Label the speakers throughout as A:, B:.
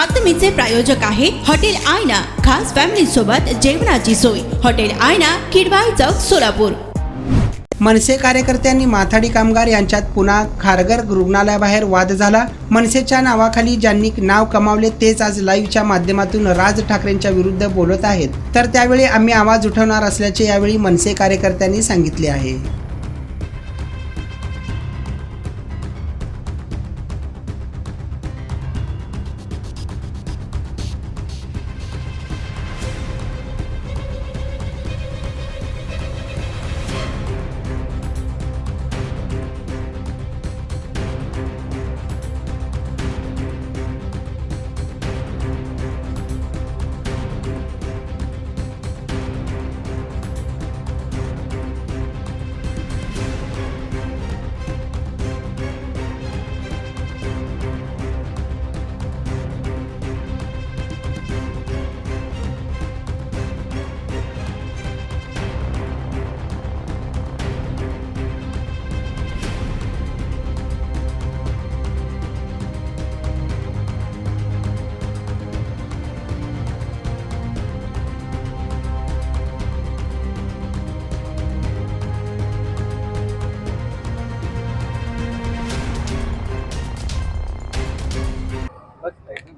A: बातमीचे प्रायोजक आहे हॉटेल आयना, खास फॅमिली सोबत जेवणाची सोय। हॉटेल आयना, किडवाई चौक, सोलापूर।
B: मनसे कार्यकर्त्यांनी माथाडी कामगार यांच्यात पुन्हा खारघर रुग्णालयाबाहेर वाद झाला। मनसेच्या नावाखाली ज्यांनी नाव कमावले तेच आज लाईव्हच्या माध्यमातून राज ठाकरेंच्या विरुद्ध बोलत आहेत, तर त्यावेळी आम्ही आवाज उठवणार असल्याचे यावेळी मनसे कार्यकर्त्यांनी सांगितले आहे।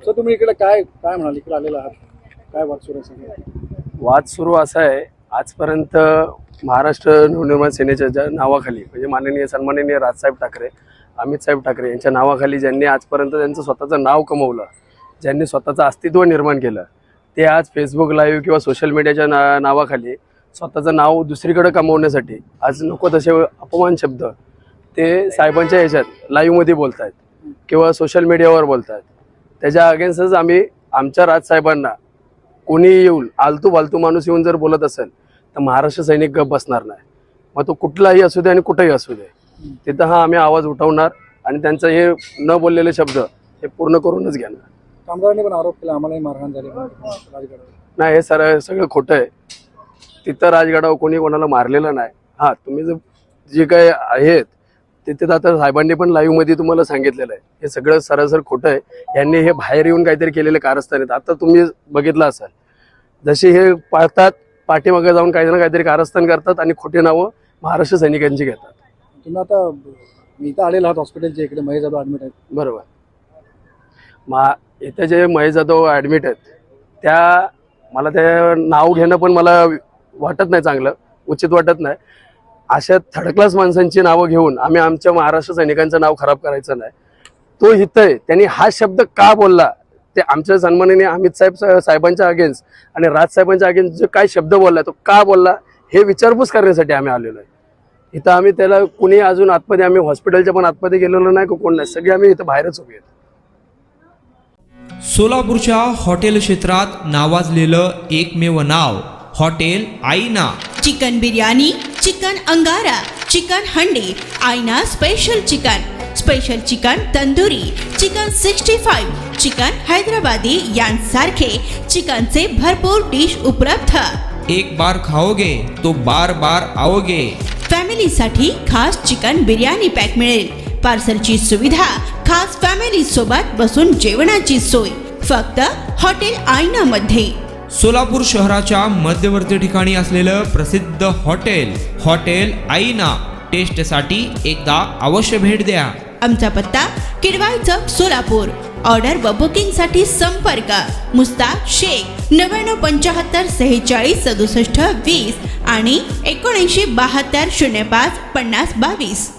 C: सर तुम्ही इकडे काय म्हणाल, इकडे आलेला आहात, काय वाद सुरू आहे?
D: वाद सुरू असा आहे, आजपर्यंत महाराष्ट्र नवनिर्माण सेनेच्या नावाखाली म्हणजे माननीय सन्माननीय राजसाहेब ठाकरे, अमित साहेब ठाकरे यांच्या नावाखाली ज्यांनी आजपर्यंत त्यांचं स्वतःचं नाव कमवलं, ज्यांनी स्वतःचं अस्तित्व निर्माण केलं, ते आज फेसबुक लाईव्ह किंवा सोशल मीडियाच्या नावाखाली स्वतःचं नाव दुसरीकडे कमवण्यासाठी आज नको तसे अपमान शब्द ते साहेबांच्या ह्याच्यात लाईव्हमध्ये बोलत आहेत किंवा सोशल मीडियावर बोलत आहेत। त्याच्या अगेन्स्टच आम्ही आमच्या राजसाहेबांना कोणी येऊन आलतू फालतू माणूस येऊन जर बोलत असेल तर महाराष्ट्र सैनिक गप बसणार नाही, मग तो कुठलाही असू दे आणि कुठेही असू दे, तिथं हा आम्ही आवाज उठवणार आणि त्यांचं हे न बोललेले शब्द हे पूर्ण करूनच घेणार।
C: कामगारांनी पण आरोप केला आम्हालाही मारहाण झाली राजगडावर।
D: नाही, हे सगळं खोटं आहे। तिथं राजगडावर कोणी कोणाला मारलेलं नाही। हां, तुम्ही जे काय आहेत तिथे आता साहेबांनी पण लाईव्हमध्ये तुम्हाला सांगितलेलं आहे, हे सगळं सरासर खोटं आहे। यांनी हे बाहेर येऊन काहीतरी केलेले कारस्थान आहेत। आता तुम्ही बघितलं असाल, जसे हे पाळतात पाठीमागे जाऊन काही ना काहीतरी कारस्थान करतात आणि खोटी नावं महाराष्ट्र सैनिकांची घेतात।
C: तुम्ही आता इथं आलेला आहात हॉस्पिटलच्या इकडे, महेश जाधव ॲडमिट आहेत।
D: बरोबर, इथे जे महेश जाधव ॲडमिट आहेत त्या मला ते नाव घेणं पण मला वाटत नाही चांगलं, उचित वाटत नाही। अशा थर्ड क्लास माणसांची नावं घेऊन आम्ही आमच्या महाराष्ट्र सैनिकांचं नाव खराब करायचं नाही। तो इथं आहे, त्यांनी हा शब्द का बोलला ते आमच्या सन्माननीय अमित साहेबांच्या अगेन्स्ट आणि राजसाहेबांच्या अगेन्स्ट जो काय शब्द बोलला तो का बोलला हे विचारपूस करण्यासाठी आम्ही आलेलो आहे इथं। आम्ही त्याला कुणी अजून आतमध्ये आम्ही हॉस्पिटलच्या पण आतमध्ये गेलेलो नाही, कोण नाही, सगळे आम्ही इथं बाहेरच उभे आहेत।
E: सोलापूरच्या हॉटेल क्षेत्रात नावाजलेलं एकमेव नाव हॉटेल आईना।
A: चिकन बिर्याणी, चिकन अंगारा, चिकन हंडी, आईना special chicken tandoori, chicken 65, chicken Hyderabadi यांसारखे चिकनचे भरपूर डिश उपलब्ध।
E: एक बार खाओगे तो बार बार आओगे।
A: फॅमिलीसाठी खास चिकन बिर्याणी पॅक मिळेल, पार्सलची सुविधा, खास फॅमिली सोबत बसून जेवणाची सोय फक्त हॉटेल आईना मध्ये।
E: सोलापूर शहराच्या मध्यवर्ती ठिकाणी असलेलं प्रसिद्ध हॉटेल आईना टेस्टसाठी एकदा अवश्य भेट द्या।
A: आमचा पत्ता किडवाई चौक, सोलापूर। ऑर्डर व बुकिंग साठी संपर्क मुस्ताक शेख 9975 46 67 20 आणि 7972 05 50 22।